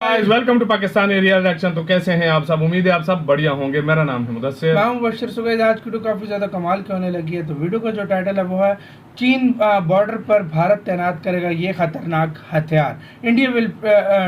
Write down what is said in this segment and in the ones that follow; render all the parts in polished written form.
Welcome to Pakistan area reaction. तो कैसे हैं आप सब? उम्मीद है आप सब बढ़िया होंगे। मेरा नाम है मुदस्सिर। मैं हूं बशीर। सुगैज आज की वीडियो काफ़ी ज़्यादा कमाल की होने लगी है। तो वीडियो का जो टाइटल है वो है चीन बॉर्डर पर भारत तैनात करेगा ये खतरनाक हथियार। India will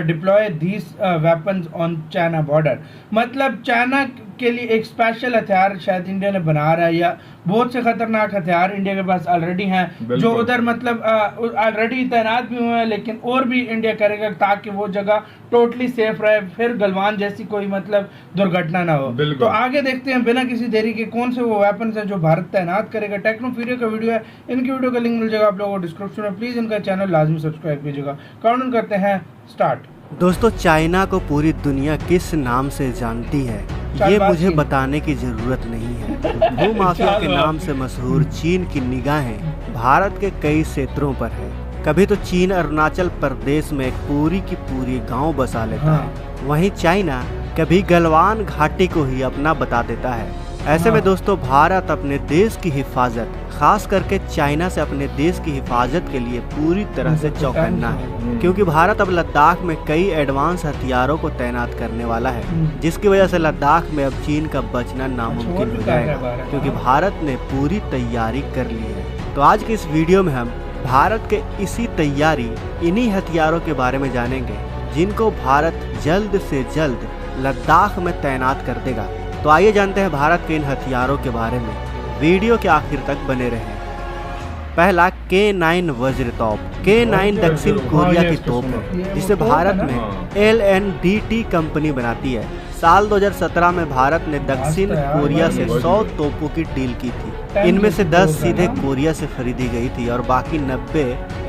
deploy these weapons on China border. मतलब चाइना के लिए एक स्पेशल हथियार शायद इंडिया ने बना रहा है, या बहुत से खतरनाक हथियार इंडिया के पास ऑलरेडी हैं जो उधर मतलब ऑलरेडी तैनात भी हुए हैं, लेकिन और भी इंडिया करेगा ताकि वो जगह टोटली सेफ रहे, फिर गलवान जैसी कोई मतलब दुर्घटना ना हो। तो आगे देखते हैं बिना किसी देरी के कौन से वो वेपन्स हैं जो भारत तैनात करेगा। टेक्नोफ्यूरिया का वीडियो है, इनकी वीडियो का लिंक मिल जाएगा आप लोगों को डिस्क्रिप्शन में। प्लीज इनका चैनल लाजमी सब्सक्राइब कीजिएगा। काउंट करते हैं स्टार्ट। दोस्तों, चाइना को पूरी दुनिया किस नाम से जानती है ये मुझे बताने की जरूरत नहीं है। भूमाफिया के नाम से मशहूर चीन की निगाहें भारत के कई क्षेत्रों पर है। कभी तो चीन अरुणाचल प्रदेश में एक पूरी की पूरी गांव बसा लेता है, वहीं चाइना कभी गलवान घाटी को ही अपना बता देता है। ऐसे में दोस्तों, भारत अपने देश की हिफाजत, खास करके चाइना से अपने देश की हिफाजत के लिए पूरी तरह से चौकन्ना है, क्योंकि भारत अब लद्दाख में कई एडवांस हथियारों को तैनात करने वाला है, जिसकी वजह से लद्दाख में अब चीन का बचना नामुमकिन हो जाएगा, क्योंकि भारत ने पूरी तैयारी कर ली है। तो आज की इस वीडियो में हम भारत के इसी तैयारी, इन्हीं हथियारों के बारे में जानेंगे जिनको भारत जल्द से जल्द लद्दाख में तैनात कर देगा। तो आइए जानते हैं भारत के इन हथियारों के बारे में। वीडियो के आखिर तक बने रहें। पहला K9 वज्र तोप। K9 दक्षिण कोरिया की तोप है जिसे भारत में LNDT कंपनी बनाती है। साल 2017 में भारत ने दक्षिण कोरिया से 100 तोपों की डील की थी। इनमें से 10 सीधे कोरिया से खरीदी गई थी और बाकी 90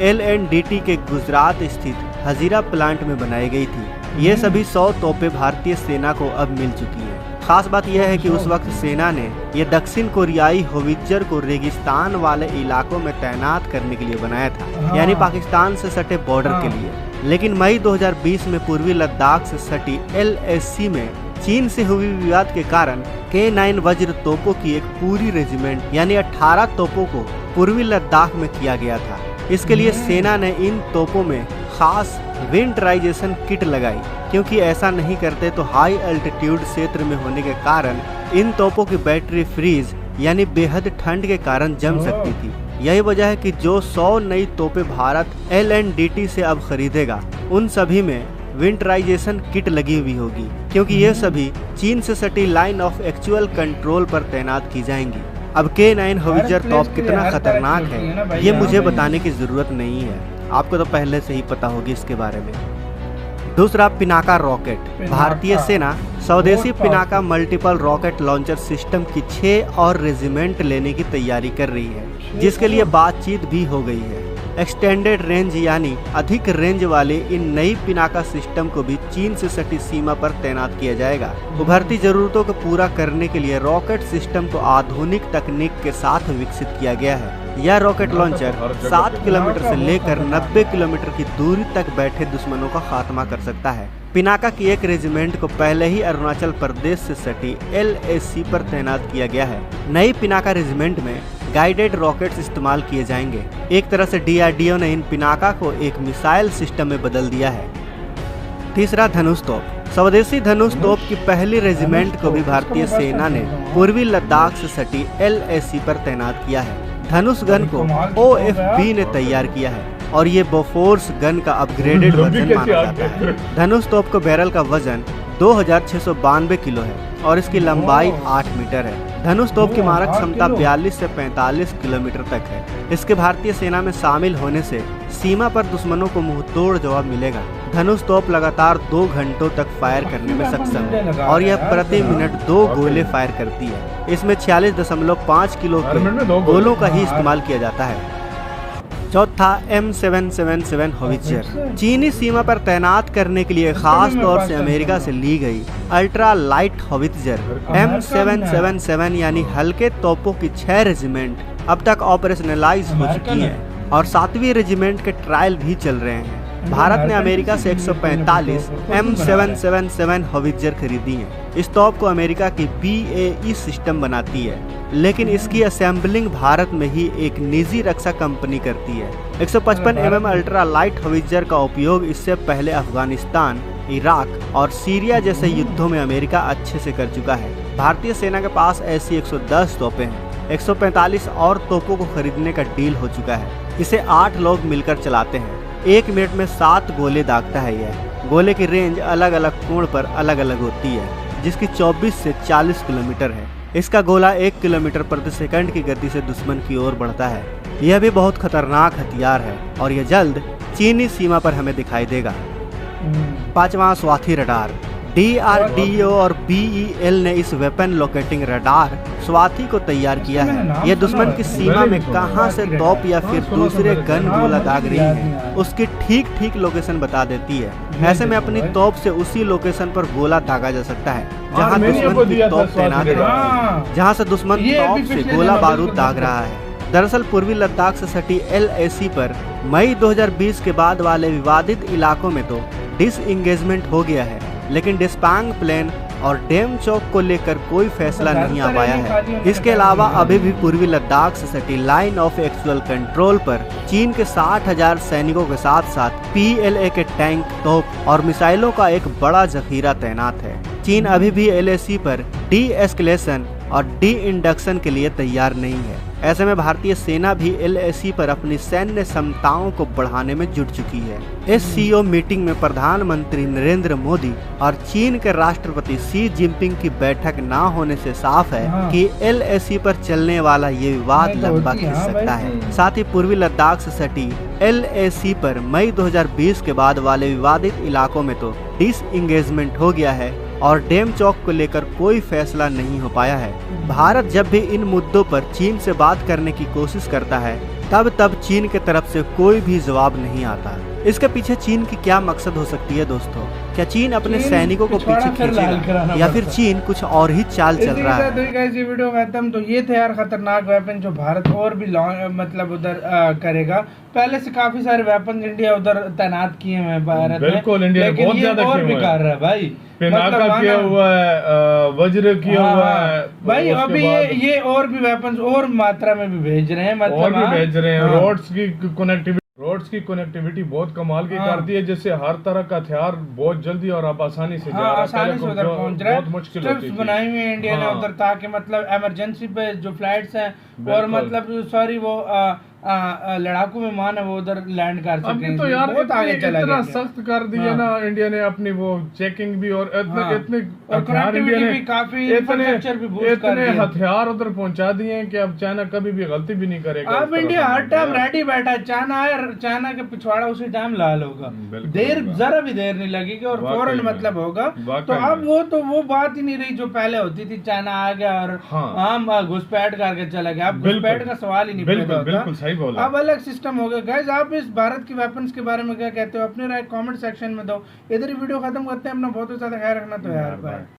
LNDT के गुजरात स्थित हजीरा प्लांट में बनाई गई थी। ये सभी 100 तोपें भारतीय सेना को अब मिल चुकी हैं। खास बात यह है कि उस वक्त सेना ने यह दक्षिण कोरियाई होवित्जर को रेगिस्तान वाले इलाकों में तैनात करने के लिए बनाया था, यानी पाकिस्तान से सटे बॉर्डर के लिए। लेकिन मई 2020 में पूर्वी लद्दाख से सटी LAC में चीन से हुई विवाद के कारण K9 वज्र तोपों की एक पूरी रेजिमेंट यानी 18 तोपों को पूर्वी लद्दाख में किया गया था। इसके लिए सेना ने इन तोपों में खास विंटराइजेशन किट लगाई, क्योंकि ऐसा नहीं करते तो हाई अल्टीट्यूड क्षेत्र में होने के कारण इन तोपों की बैटरी फ्रीज यानी बेहद ठंड के कारण जम सकती थी। यही वजह है कि जो 100 नई तोपें भारत LNDT से अब खरीदेगा उन सभी में विंटराइजेशन किट लगी हुई होगी, क्योंकि ये सभी चीन से सटी लाइन ऑफ एक्चुअल कंट्रोल पर तैनात की जाएंगी। अब K9 होवित्जर तोप कितना खतरनाक है ये मुझे बताने की जरूरत नहीं है, आपको तो पहले से ही पता होगी इसके बारे में। दूसरा, पिनाका रॉकेट। भारतीय सेना स्वदेशी Pinaka multiple rocket launcher system की 6 और रेजिमेंट लेने की तैयारी कर रही है, जिसके लिए बातचीत भी हो गई है। एक्सटेंडेड रेंज यानी अधिक रेंज वाले इन नई पिनाका सिस्टम को भी चीन से सटी सीमा पर तैनात किया जाएगा। उभरती जरूरतों को पूरा करने के लिए रॉकेट सिस्टम को आधुनिक तकनीक के साथ विकसित किया गया है। यह रॉकेट लॉन्चर 7 किलोमीटर से लेकर 90 किलोमीटर की दूरी तक बैठे दुश्मनों का खात्मा कर सकता है। पिनाका की एक रेजिमेंट को पहले ही अरुणाचल प्रदेश से सटी LAC पर तैनात किया गया है। नई पिनाका रेजिमेंट में गाइडेड रॉकेट्स इस्तेमाल किए जाएंगे। एक तरह से DRDO ने इन पिनाका को एक मिसाइल सिस्टम में बदल दिया है। तीसरा, धनुष तोप। स्वदेशी धनुष तोप की पहली रेजिमेंट को भी भारतीय सेना ने पूर्वी लद्दाख से सटी LAC पर तैनात किया है। धनुष गन को OFB ने तैयार किया है और ये बोफोर्स गन का अपग्रेडेड वर्जन माना जाता है। धनुष तोप का बैरल का वजन 2692 किलो है और इसकी लंबाई 8 मीटर है। धनुष तोप की मारक क्षमता 42 से 45 किलोमीटर तक है। इसके भारतीय सेना में शामिल होने से सीमा पर दुश्मनों को मुंहतोड़ जवाब मिलेगा। धनुष तोप लगातार 2 घंटों तक फायर करने में सक्षम है और यह प्रति मिनट 2 गोले फायर करती है। इसमें 46.5 किलो के गोलों का ही इस्तेमाल किया जाता है। चौथा, M777 होवित्जर। चीनी सीमा पर तैनात करने के लिए खास तौर से अमेरिका से ली गई अल्ट्रा लाइट होवित्जर M777 यानी हल्के तोपों की 6 रेजिमेंट अब तक ऑपरेशनलाइज हो चुकी हैं और 7वीं रेजिमेंट के ट्रायल भी चल रहे हैं। भारत ने अमेरिका से 145 M777 हॉवित्जर खरीदी हैं। इस तोप को अमेरिका की BAE सिस्टम बनाती है, लेकिन इसकी असेंबलिंग भारत में ही एक निजी रक्षा कंपनी करती है। 155 mm अल्ट्रा लाइट हॉवित्जर का उपयोग इससे पहले अफगानिस्तान, इराक और सीरिया जैसे युद्धों में अमेरिका अच्छे से कर चुका है। भारतीय सेना के पास ऐसी 110 तोपें हैं। 145 और तोपों को खरीदने का डील हो चुका है। इसे 8 लोग मिलकर चलाते हैं। 1 मिनट में 7 गोले दागता है यह। गोले की रेंज अलग अलग कोण पर अलग अलग होती है, जिसकी 24 से 40 किलोमीटर है। इसका गोला 1 किलोमीटर प्रति सेकंड की गति से दुश्मन की ओर बढ़ता है। यह भी बहुत खतरनाक हथियार है और यह जल्द चीनी सीमा पर हमें दिखाई देगा। 5वां स्वाति रडार। DRDO और BEL ने इस वेपन लोकेटिंग रडार स्वाति को तैयार किया है। यह दुश्मन की सीमा में कहां से तोप या फिर दूसरे गन गोला दाग रही है, उसकी ठीक लोकेशन बता देती है। ऐसे में अपनी तोप से उसी लोकेशन पर गोला दागा जा सकता है जहां दुश्मन की तोप तैनात है, जहां से दुश्मन तोप से गोला बारूद दाग रहा है। दरअसल पूर्वी लद्दाख से सटी LAC पर मई 2020 के बाद वाले विवादित इलाकों में तो डिसएंगेजमेंट हो गया है, लेकिन डिस्पांग प्लेन और डेमचौक को लेकर कोई फैसला नहीं आ पाया है। इसके अलावा अभी भी पूर्वी लद्दाख से सटी लाइन ऑफ एक्चुअल कंट्रोल पर चीन के 60,000 सैनिकों के साथ साथ PLA के टैंक, तोप और मिसाइलों का एक बड़ा जखीरा तैनात है। चीन अभी भी LAC पर डी एस्केलेशन और डी इंडक्शन के लिए तैयार नहीं है। ऐसे में भारतीय सेना भी LAC पर अपनी सैन्य क्षमताओं को बढ़ाने में जुट चुकी है। SCO मीटिंग में प्रधानमंत्री नरेंद्र मोदी और चीन के राष्ट्रपति शी जिनपिंग की बैठक न होने से साफ है कि LAC पर चलने वाला ये विवाद लंबा खिंच सकता है। साथ ही पूर्वी लद्दाख से सटी LAC पर मई 2020 के बाद वाले विवादित इलाकों में तो डिसएंगेजमेंट हो गया है और डेमचौक को लेकर कोई फैसला नहीं हो पाया है। भारत जब भी इन मुद्दों पर चीन से बात करने की कोशिश करता है, तब चीन के तरफ से कोई भी जवाब नहीं आता। इसके पीछे चीन की क्या मकसद हो सकती है दोस्तों? क्या चीन अपने सैनिकों को पीछे खींचेगा या फिर चीन कुछ और ही चाल चल रहा है? ये वीडियो खत्म। तो ये थे यार खतरनाक वेपन जो भारत और भी मतलब उधर करेगा। पहले से काफी सारे वेपन इंडिया उधर तैनात किए हुए हैं भारत में। बिल्कुल, इंडिया ने बहुत ज्यादा और भी कर रहा है भाई। पिनाका किया हुआ है, वज्र किया हुआ है भाई। अभी ये और भी वेपन और मात्रा में भी भेज रहे हैं, मतलब और भी भेज रहे हैं। रोड्स की कनेक्टिविटी बहुत कमाल की कर दी है, जिससे हर तरह का हथियार बहुत जल्दी और अब आसानी से जा रहा है। आसानी से उधर पहुंच रहा है। बहुत मुश्किल होती थी। बनाई हुई है इंडिया ने उधर, ताकि मतलब इमरजेंसी पे जो फ्लाइट्स हैं और मतलब सॉरी वो लड़ाकू विमान है वो उधर लैंड कर सके। अभी तो यार बहुत आगे चला गया, इतना सख्त कर दिया ना इंडिया ने अपनी वो चेकिंग भी और इतने हथियार इंडिया ने काफी इतने हथियार उधर पहुंचा दिए हैं कि अब चाइना कभी भी गलती भी नहीं करेगा। अब इंडिया हर टाइम रेडी बैठा है। चाइना के पिछवाड़ा उसी टाइम लाल होगा, जरा भी देर नहीं लगेगी और फौरन मतलब होगा। तो अब वो बात ही नहीं रही जो पहले होती थी, चाइना आ गया और हम घुसपैठ करके चला गया। अब घुसपैठ का सवाल ही नहीं पैदा होता। अब अलग सिस्टम हो गया। गाइस, आप इस भारत की वेपन्स के बारे में क्या कहते हो? अपनी राय कमेंट सेक्शन में दो। इधर ही वीडियो खत्म करते हैं। अपना बहुत ज्यादा ख्याल रखना। तो यार बाय।